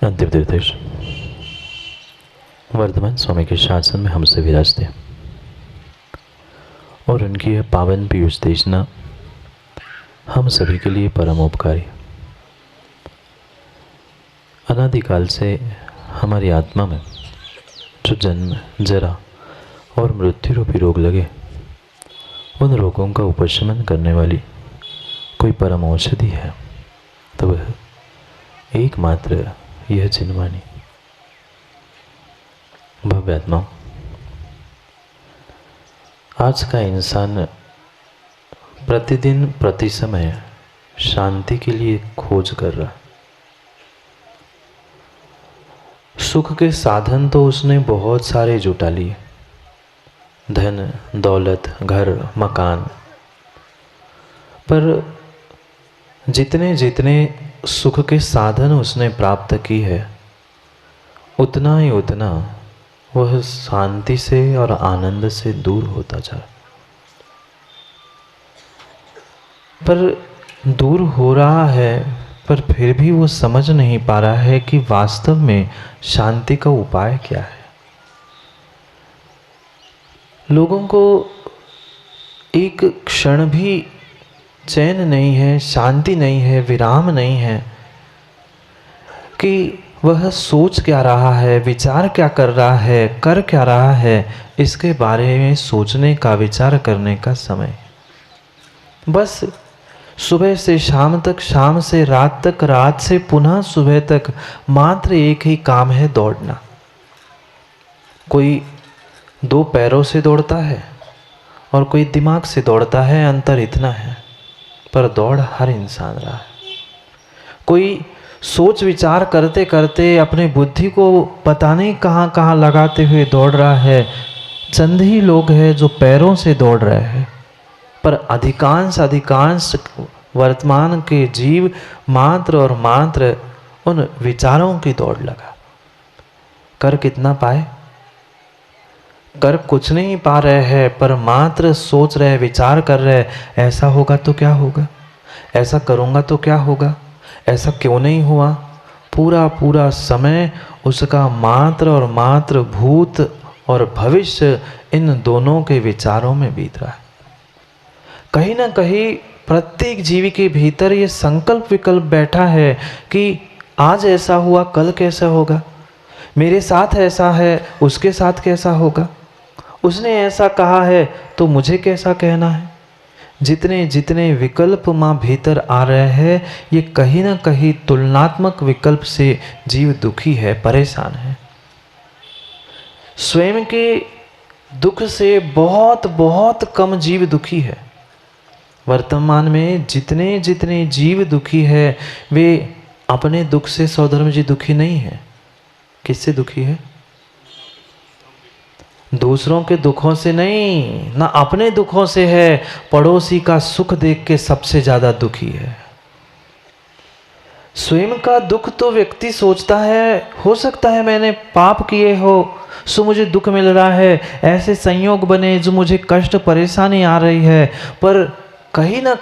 अंतिम निर्देश वर्धमान स्वामी के शासन में हमसे विराजते और उनकी यह पावन पीयूष देशना हम सभी के लिए परम उपकारी। अनादिकाल से हमारी आत्मा में जो जन्म, जरा और मृत्यु रूपी रोग लगे, उन रोगों का उपशमन करने वाली कोई परम औषधि है तो वह एकमात्र यह जिनवाणी। भव्य आत्मा, आज का इंसान प्रतिदिन प्रति समय शांति के लिए खोज कर रहा। सुख के साधन तो उसने बहुत सारे जुटा लिए, धन, दौलत, घर, मकान, पर जितने जितने सुख के साधन उसने प्राप्त की है, उतना ही उतना वह शांति से और आनंद से दूर होता जा। पर दूर हो रहा है, पर फिर भी वो समझ नहीं पा रहा है कि वास्तव में शांति का उपाय क्या है। लोगों को एक क्षण भी चैन नहीं है, शांति नहीं है, विराम नहीं है कि वह सोच क्या रहा है, विचार क्या कर रहा है, कर क्या रहा है, इसके बारे में सोचने का, विचार करने का समय। बस सुबह से शाम तक, शाम से रात तक, रात से पुनः सुबह तक मात्र एक ही काम है, दौड़ना। कोई दो पैरों से दौड़ता है और कोई दिमाग से दौड़ता है, अंतर इतना है, पर दौड़ हर इंसान रहा है। कोई सोच विचार करते करते अपने बुद्धि को पता नहीं कहाँ कहाँ लगाते हुए दौड़ रहा है। चंद ही लोग हैं जो पैरों से दौड़ रहे हैं, पर अधिकांश वर्तमान के जीव मात्र और मात्र उन विचारों की दौड़ लगा। कर कितना पाए? कर कुछ नहीं पा रहे हैं, पर मात्र सोच रहे, विचार कर रहे, ऐसा होगा तो क्या होगा, ऐसा करूँगा तो क्या होगा, ऐसा क्यों नहीं हुआ। पूरा पूरा समय उसका मात्र और मात्र भूत और भविष्य, इन दोनों के विचारों में बीत रहा है। कहीं ना कहीं प्रत्येक जीवी के भीतर ये संकल्प विकल्प बैठा है कि आज ऐसा हुआ, कल कैसा होगा, मेरे साथ ऐसा है, उसके साथ कैसा होगा, उसने ऐसा कहा है तो मुझे कैसा कहना है। जितने जितने विकल्प माँ भीतर आ रहे हैं, ये कहीं ना कहीं तुलनात्मक विकल्प से जीव दुखी है, परेशान है। स्वयं के दुख से बहुत बहुत कम जीव दुखी है। वर्तमान में जितने जितने जीव दुखी है, वे अपने दुख से सौधर्म जी दुखी नहीं है। किससे दुखी है? दूसरों के दुखों से नहीं, ना अपने दुखों से है। पड़ोसी का सुख देख के सबसे ज्यादा दुखी है। स्वयं का दुख तो व्यक्ति सोचता है, हो सकता है मैंने पाप किए हो सो मुझे दुख मिल रहा है, ऐसे संयोग बने जो मुझे कष्ट परेशानी आ रही है। पर कहीं ना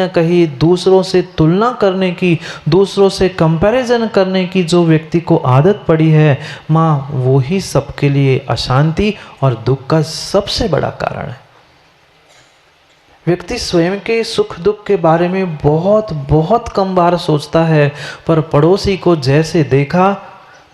कहीं दूसरों से तुलना करने की, दूसरों से कंपैरिजन करने की जो व्यक्ति को आदत पड़ी है माँ, वो ही सबके लिए अशांति और दुख का सबसे बड़ा कारण है। व्यक्ति स्वयं के सुख दुख के बारे में बहुत बहुत कम बार सोचता है, पर पड़ोसी को जैसे देखा,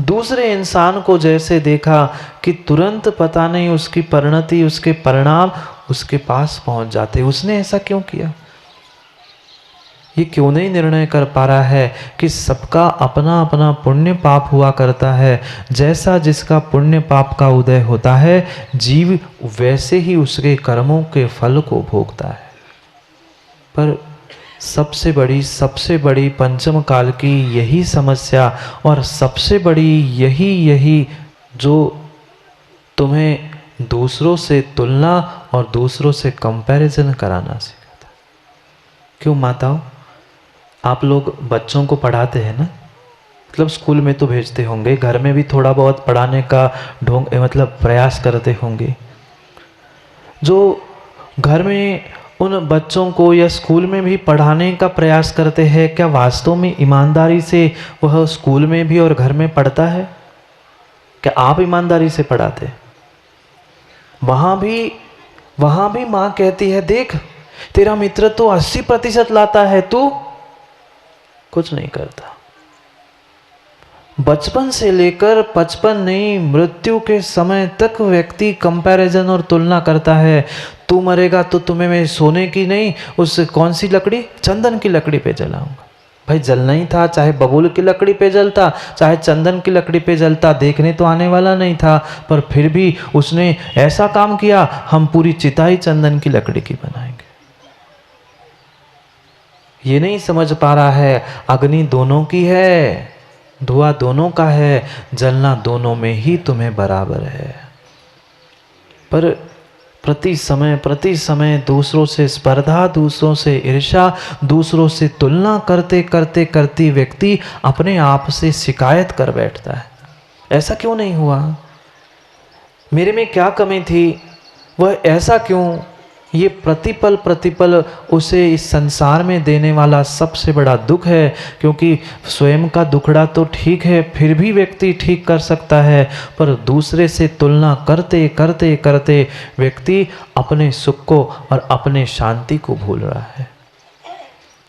दूसरे इंसान को जैसे देखा कि तुरंत पता नहीं उसकी परिणति, उसके परिणाम उसके पास पहुंच जाते। उसने ऐसा क्यों किया? ये क्यों नहीं निर्णय कर पा रहा है कि सबका अपना अपना पुण्य पाप हुआ करता है। जैसा जिसका पुण्य पाप का उदय होता है, जीव वैसे ही उसके कर्मों के फल को भोगता है। पर सबसे बड़ी पंचम काल की यही समस्या और सबसे बड़ी यही जो तुम्हें दूसरों से तुलना और दूसरों से कंपैरिजन कराना सिखाता है। क्यों माताओं, आप लोग बच्चों को पढ़ाते हैं ना, मतलब स्कूल में तो भेजते होंगे, घर में भी थोड़ा बहुत पढ़ाने का प्रयास करते होंगे। जो घर में उन बच्चों को या स्कूल में भी पढ़ाने का प्रयास करते हैं, क्या वास्तव में ईमानदारी से वह स्कूल में भी और घर में पढ़ता है? क्या आप ईमानदारी से पढ़ाते? वहाँ भी माँ कहती है, देख तेरा मित्र तो 80% लाता है, तू कुछ नहीं करता। बचपन से लेकर 55 नहीं, मृत्यु के समय तक व्यक्ति कंपैरिजन और तुलना करता है। तू मरेगा तो तुम्हें मैं सोने की नहीं, उस कौन सी लकड़ी, चंदन की लकड़ी पे जलाऊंगा। भाई जलना ही था, चाहे बबूल की लकड़ी पे जलता, चाहे चंदन की लकड़ी पे जलता, देखने तो आने वाला नहीं था, पर फिर भी उसने ऐसा काम किया, हम पूरी चिता ही चंदन की लकड़ी की बनाएंगे। ये नहीं समझ पा रहा है, अग्नि दोनों की है, धुआं दोनों का है, जलना दोनों में ही तुम्हें बराबर है। पर प्रति समय दूसरों से स्पर्धा, दूसरों से ईर्ष्या, दूसरों से तुलना करते करते करते व्यक्ति अपने आप से शिकायत कर बैठता है, ऐसा क्यों नहीं हुआ, मेरे में क्या कमी थी, वह ऐसा क्यों। ये प्रतिपल उसे इस संसार में देने वाला सबसे बड़ा दुख है, क्योंकि स्वयं का दुखड़ा तो ठीक है, फिर भी व्यक्ति ठीक कर सकता है, पर दूसरे से तुलना करते करते करते व्यक्ति अपने सुख को और अपने शांति को भूल रहा है।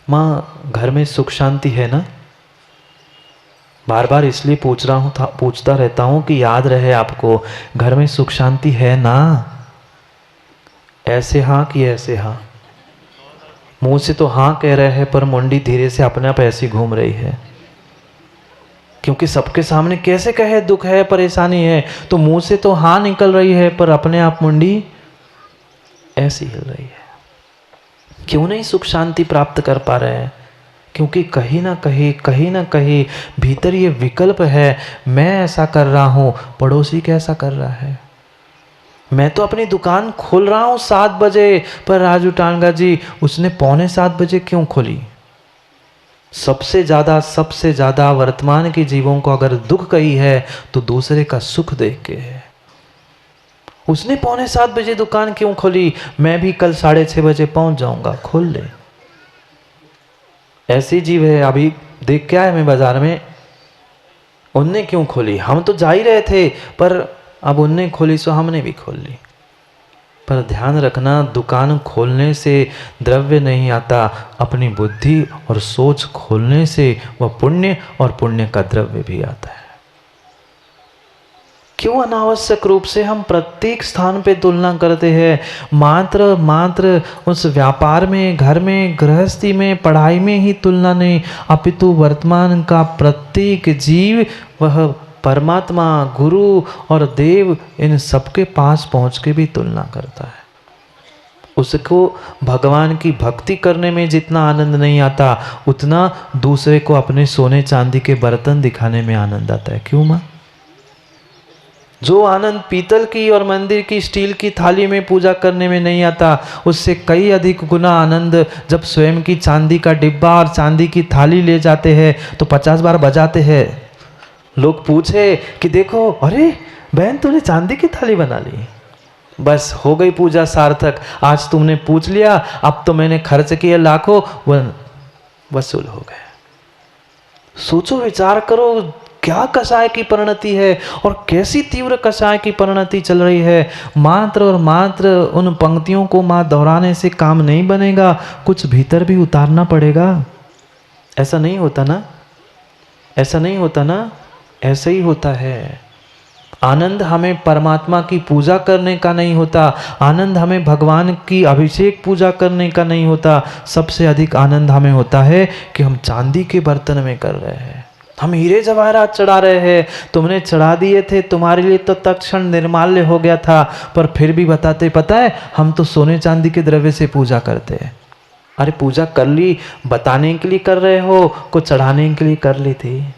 माँ, घर में सुख शांति है ना? बार बार इसलिए पूछता रहता हूँ कि याद रहे आपको, घर में सुख शांति है ना? ऐसे हाँ कि ऐसे हाँ? मुंह से तो हाँ कह रहे हैं, पर मुंडी धीरे से अपने आप ऐसी घूम रही है, क्योंकि सबके सामने कैसे कहे दुख है, परेशानी है, तो मुंह से तो हाँ निकल रही है, पर अपने आप मुंडी ऐसी हिल रही है। क्यों नहीं सुख शांति प्राप्त कर पा रहे हैं? क्योंकि कहीं ना कहीं भीतर ये विकल्प है, मैं ऐसा कर रहा हूँ, पड़ोसी कैसा कर रहा है। मैं तो अपनी दुकान खोल रहा हूँ 7 बजे, पर राजू टांगा जी उसने 6:45 बजे क्यों खोली? सबसे ज़्यादा वर्तमान के जीवों को अगर दुख कही है तो दूसरे का सुख देख के है। उसने 6:45 बजे दुकान क्यों खोली, मैं भी कल 6:30 बजे पहुंच जाऊंगा, खोल ले। ऐसी जीव है। अभी देख क्या है मैं बाजार में, उनने क्यों खोली, हम तो जा ही रहे थे, पर अब उनने खोली सो हमने भी खोल ली। पर ध्यान रखना, दुकान खोलने से द्रव्य नहीं आता, अपनी बुद्धि और सोच खोलने से वह पुण्य और पुण्य का द्रव्य भी आता है। क्यों अनावश्यक रूप से हम प्रत्येक स्थान पे तुलना करते हैं? मात्र उस व्यापार में, घर में, गृहस्थी में, पढ़ाई में ही तुलना नहीं, अपितु वर्तमान का प्रत्येक जीव वह परमात्मा, गुरु और देव, इन सबके पास पहुंच के भी तुलना करता है। उसको भगवान की भक्ति करने में जितना आनंद नहीं आता, उतना दूसरे को अपने सोने चांदी के बर्तन दिखाने में आनंद आता है। क्यों माँ? जो आनंद पीतल की और मंदिर की स्टील की थाली में पूजा करने में नहीं आता, उससे कई अधिक गुना आनंद जब स्वयं की चांदी का डिब्बा और चांदी की थाली ले जाते हैं तो 50 बार बजाते हैं। लोग पूछे कि देखो, अरे बहन तूने चांदी की थाली बना ली, बस हो गई पूजा सार्थक, आज तुमने पूछ लिया, अब तो मैंने खर्च किए लाखों, वह वसूल हो गए। सोचो, विचार करो, क्या कषाय की परिणति है और कैसी तीव्र कषाय की परिणति चल रही है। मात्र और मात्र उन पंक्तियों को माँ दोहराने से काम नहीं बनेगा, कुछ भीतर भी उतारना पड़ेगा। ऐसा नहीं होता ना, ऐसा नहीं होता ना, ऐसे ही होता है। आनंद हमें परमात्मा की पूजा करने का नहीं होता, आनंद हमें भगवान की अभिषेक पूजा करने का नहीं होता, सबसे अधिक आनंद हमें होता है कि हम चांदी के बर्तन में कर रहे हैं, हम हीरे जवाहरात चढ़ा रहे हैं। तुमने चढ़ा दिए थे, तुम्हारे लिए तो तत्क्षण निर्माल्य हो गया था, पर फिर भी बताते, पता है हम तो सोने चांदी के द्रव्य से पूजा करते हैं। अरे पूजा कर ली, बताने के लिए कर रहे हो, को चढ़ाने के लिए कर ली थी।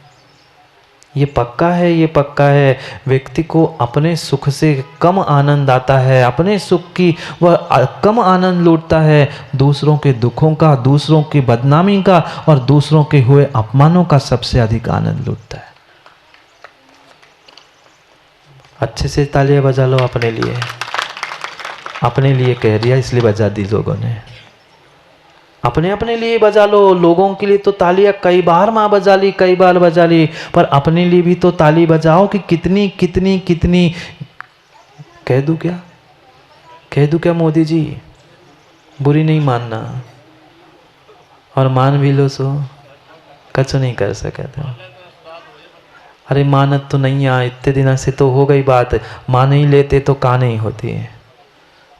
ये पक्का है, ये पक्का है। व्यक्ति को अपने सुख से कम आनंद आता है, अपने सुख की वह कम आनंद लूटता है, दूसरों के दुखों का, दूसरों की बदनामी का और दूसरों के हुए अपमानों का सबसे अधिक आनंद लूटता है। अच्छे से तालियां बजा लो अपने लिए, अपने लिए कह दिया इसलिए बजा दी लोगों ने। अपने अपने लिए बजा लो, लोगों के लिए तो तालियां कई बार माँ बजा ली, कई बार बजा ली, पर अपने लिए भी तो ताली बजाओ कि कितनी कितनी कितनी। कह दूं क्या, कह दूं क्या मोदी जी, बुरी नहीं मानना, और मान भी लो सो कछु नहीं कर सके थे। अरे मानत तो नहीं आ, इतने दिनों से तो हो गई बात, मान नहीं लेते तो का नहीं होती है,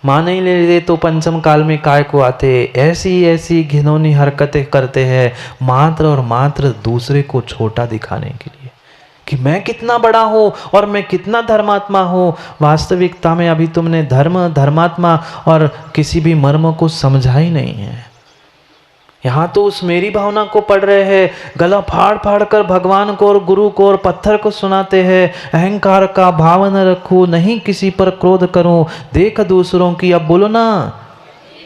मान नहीं लेते तो पंचम काल में काय को आते। ऐसी ऐसी घिनौनी हरकतें करते हैं मात्र और मात्र दूसरे को छोटा दिखाने के लिए कि मैं कितना बड़ा हूँ और मैं कितना धर्मात्मा हूँ। वास्तविकता में अभी तुमने धर्म, धर्मात्मा और किसी भी मर्म को समझा ही नहीं है। यहाँ तो उस मेरी भावना को पढ़ रहे हैं, गला फाड़ फाड़ कर भगवान को और गुरु को और पत्थर को सुनाते हैं। अहंकार का भाव न रखूं, नहीं किसी पर क्रोध करूं, देख दूसरों की, अब बोलो ना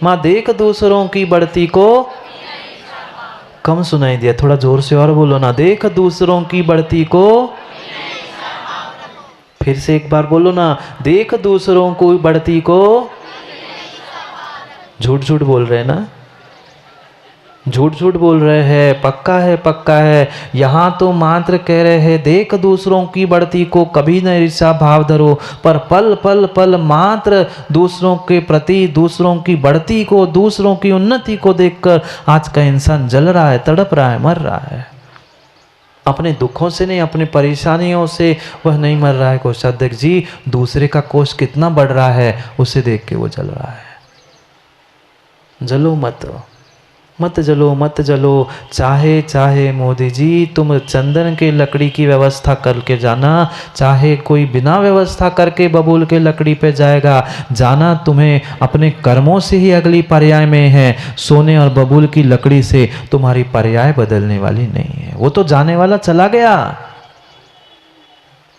माँ, देख दूसरों की बढ़ती को, कम सुनाई दिया, थोड़ा जोर से और बोलो ना, देख दूसरों की बढ़ती को, फिर से एक बार बोलो ना, देख दूसरों को बढ़ती को। झूठ झूठ बोल रहे हैं ना, झूठ झूठ बोल रहे हैं, पक्का है पक्का है। यहाँ तो मात्र कह रहे हैं देख दूसरों की बढ़ती को कभी न ईर्ष्या भाव धरो, पर पल पल पल मात्र दूसरों के प्रति, दूसरों की बढ़ती को, दूसरों की उन्नति को देखकर आज का इंसान जल रहा है, तड़प रहा है, मर रहा है। अपने दुखों से नहीं, अपनी परेशानियों से वह नहीं मर रहा है। कोषाध्यक्ष जी, दूसरे का कोष कितना बढ़ रहा है उसे देख के वो जल रहा है। जलो मत, मत जलो मत जलो। चाहे चाहे मोदी जी तुम चंदन के लकड़ी की व्यवस्था करके जाना, चाहे कोई बिना व्यवस्था करके बबूल के लकड़ी पे जाएगा, जाना तुम्हें अपने कर्मों से ही अगली पर्याय में है। सोने और बबूल की लकड़ी से तुम्हारी पर्याय बदलने वाली नहीं है। वो तो जाने वाला चला गया,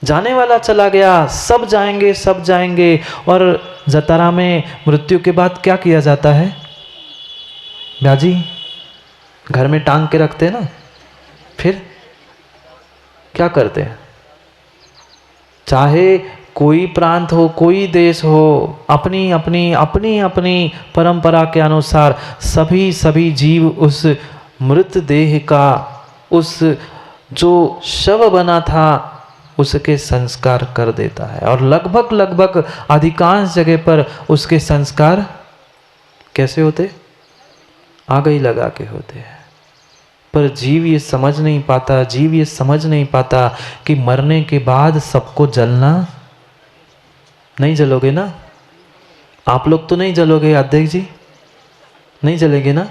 जाने वाला चला गया, सब जाएंगे सब जाएंगे। और जतारा में मृत्यु के बाद क्या किया जाता है ब्याजी, घर में टांग के रखते हैं ना, फिर क्या करते हैं? चाहे कोई प्रांत हो, कोई देश हो, अपनी अपनी अपनी अपनी परंपरा के अनुसार सभी सभी जीव उस मृत देह का, उस जो शव बना था उसके संस्कार कर देता है। और लगभग लगभग अधिकांश जगह पर उसके संस्कार कैसे होते? आग ही लगा के होते हैं। पर जीव ये समझ नहीं पाता, जीव ये समझ नहीं पाता कि मरने के बाद सबको जलना। नहीं जलोगे ना आप लोग? तो नहीं जलोगे अध्यक्ष जी? नहीं जलेंगे ना?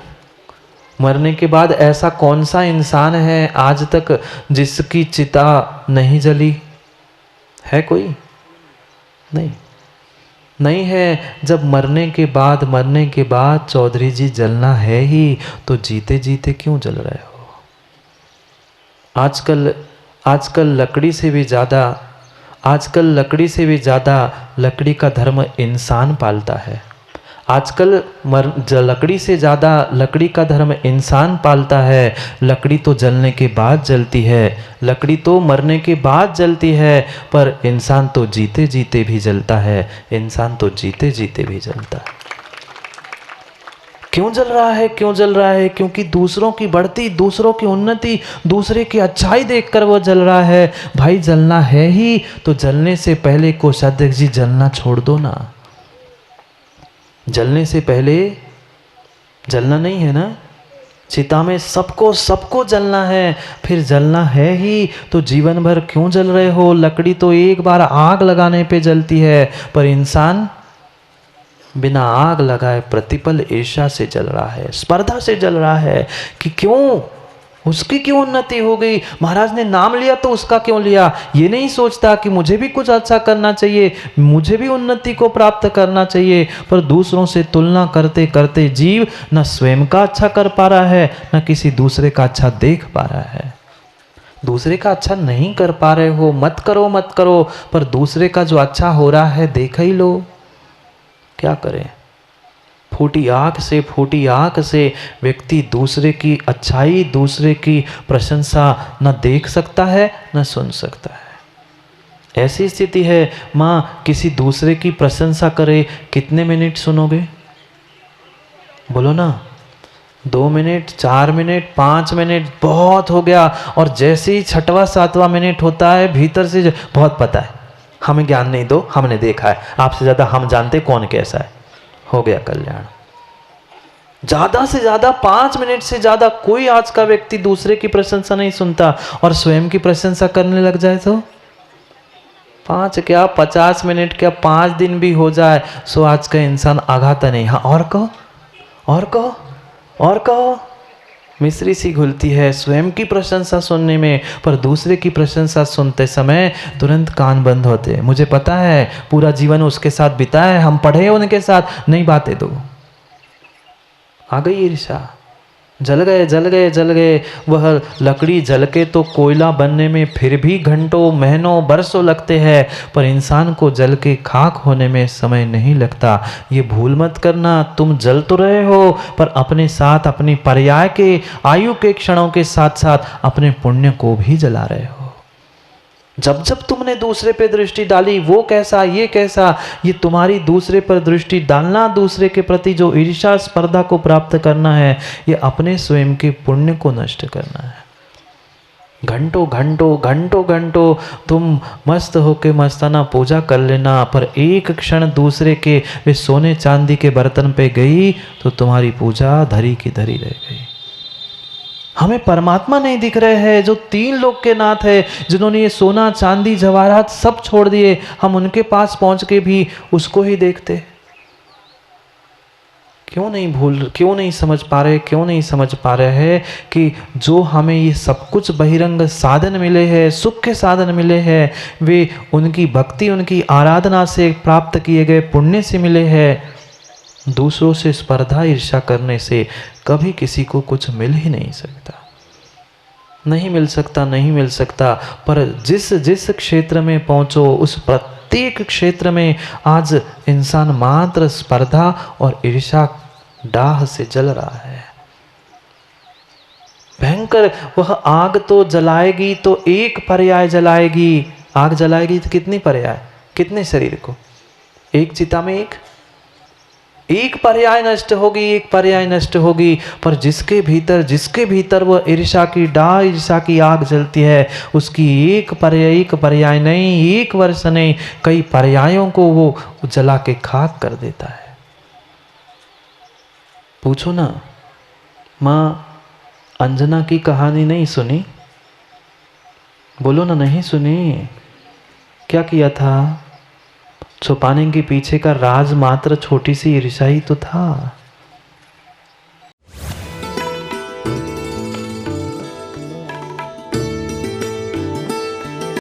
मरने के बाद ऐसा कौन सा इंसान है आज तक जिसकी चिता नहीं जली है? कोई नहीं, नहीं है। जब मरने के बाद चौधरी जी जलना है ही, तो जीते जीते क्यों जल रहे हो? आजकल लकड़ी से भी ज़्यादा लकड़ी का धर्म इंसान पालता है। आजकल लकड़ी से ज़्यादा लकड़ी का धर्म इंसान पालता है। लकड़ी तो जलने के बाद जलती है, लकड़ी तो मरने के बाद जलती है, पर इंसान तो जीते जीते भी जलता है, इंसान तो जीते जीते भी जलता है। क्यों जल रहा है? क्यों जल रहा है? क्योंकि दूसरों की बढ़ती, दूसरों की उन्नति, दूसरे की अच्छाई देखकर वो जल रहा है। भाई जलना है ही तो जलने से पहले कोषाध्यक्ष जी जलना छोड़ दो ना। जलने से पहले जलना नहीं है ना, चिता में सबको जलना है। फिर जलना है ही तो जीवन भर क्यों जल रहे हो? लकड़ी तो एक बार आग लगाने पे जलती है, पर इंसान बिना आग लगाए प्रतिपल ईर्ष्या से जल रहा है, स्पर्धा से जल रहा है कि क्यों, उसकी क्यों उन्नति हो गई, महाराज ने नाम लिया तो उसका क्यों लिया। ये नहीं सोचता कि मुझे भी कुछ अच्छा करना चाहिए, मुझे भी उन्नति को प्राप्त करना चाहिए। पर दूसरों से तुलना करते करते जीव न स्वयं का अच्छा कर पा रहा है, न किसी दूसरे का अच्छा देख पा रहा है। दूसरे का अच्छा नहीं कर पा रहे हो, मत करो, पर दूसरे का जो अच्छा हो रहा है देख ही लो। क्या करें? फूटी आंख से व्यक्ति दूसरे की अच्छाई, दूसरे की प्रशंसा न देख सकता है न सुन सकता है। ऐसी स्थिति है। माँ किसी दूसरे की प्रशंसा करे, कितने मिनट सुनोगे? बोलो ना। 2 मिनट, 4 मिनट, 5 मिनट बहुत हो गया, और जैसे ही 6वां 7वां मिनट होता है भीतर से बहुत पता है, हमें ज्ञान नहीं दो, हमने देखा है, आपसे ज्यादा हम जानते कौन कैसा है, हो गया कल्याण। ज्यादा से ज्यादा 5 मिनट से ज्यादा कोई आज का व्यक्ति दूसरे की प्रशंसा नहीं सुनता, और स्वयं की प्रशंसा करने लग जाए तो 5 क्या 50 मिनट क्या 5 दिन भी हो जाए, सो आज का इंसान आघाता नहीं। हाँ और कहो, और कहो, और कहो। मिश्री सी घुलती है स्वयं की प्रशंसा सुनने में, पर दूसरे की प्रशंसा सुनते समय तुरंत कान बंद होते। मुझे पता है, पूरा जीवन उसके साथ बिताया है, हम पढ़े उनके साथ, नहीं बातें दो। आ गई ईर्ष्या, जल गए जल गए जल गए। वह लकड़ी जल के तो कोयला बनने में फिर भी घंटों महीनों बरसों लगते हैं, पर इंसान को जल के खाक होने में समय नहीं लगता। ये भूल मत करना, तुम जल तो रहे हो, पर अपने साथ अपनी पर्याय के आयु के क्षणों के साथ साथ अपने पुण्य को भी जला रहे हो। जब जब तुमने दूसरे पे दृष्टि डाली, वो कैसा ये कैसा, ये तुम्हारी दूसरे पर दृष्टि डालना, दूसरे के प्रति जो ईर्ष्या स्पर्धा को प्राप्त करना है, ये अपने स्वयं के पुण्य को नष्ट करना है। घंटों घंटों घंटों घंटों तुम मस्त होके मस्ताना पूजा कर लेना, पर एक क्षण दूसरे के वे सोने चांदी के बर्तन पे गई तो तुम्हारी पूजा धरी की धरी रह गई। हमें परमात्मा नहीं दिख रहे हैं जो 3 लोक के नाथ है, जिन्होंने ये सोना चांदी जवाहरात सब छोड़ दिए, हम उनके पास पहुंच के भी उसको ही देखते। क्यों नहीं समझ पा रहे, क्यों नहीं समझ पा रहे हैं कि जो हमें ये सब कुछ बहिरंग साधन मिले हैं, सुख के साधन मिले हैं, वे उनकी भक्ति उनकी आराधना से प्राप्त किए गए पुण्य से मिले हैं। दूसरों से स्पर्धा ईर्ष्या करने से कभी किसी को कुछ मिल ही नहीं सकता, नहीं मिल सकता, नहीं मिल सकता। पर जिस जिस क्षेत्र में पहुंचो, उस प्रत्येक क्षेत्र में आज इंसान मात्र स्पर्धा और ईर्ष्या डाह से जल रहा है। भयंकर वह आग तो जलाएगी तो एक पर्याय जलाएगी, आग जलाएगी तो कितनी पर्याय, कितने शरीर को, एक चिता में एक पर्याय नष्ट होगी, एक पर्याय नष्ट होगी। पर जिसके भीतर वह ईर्ष्या की डाह, ईर्ष्या की आग जलती है, उसकी एक पर्याय नहीं, एक वर्ष नहीं, कई पर्यायों को वो जला के खाक कर देता है। पूछो ना, माँ अंजना की कहानी नहीं सुनी? बोलो ना, नहीं सुनी? क्या किया था? छुपाने के पीछे का राज मात्र छोटी सी ईर्ष्या ही तो था।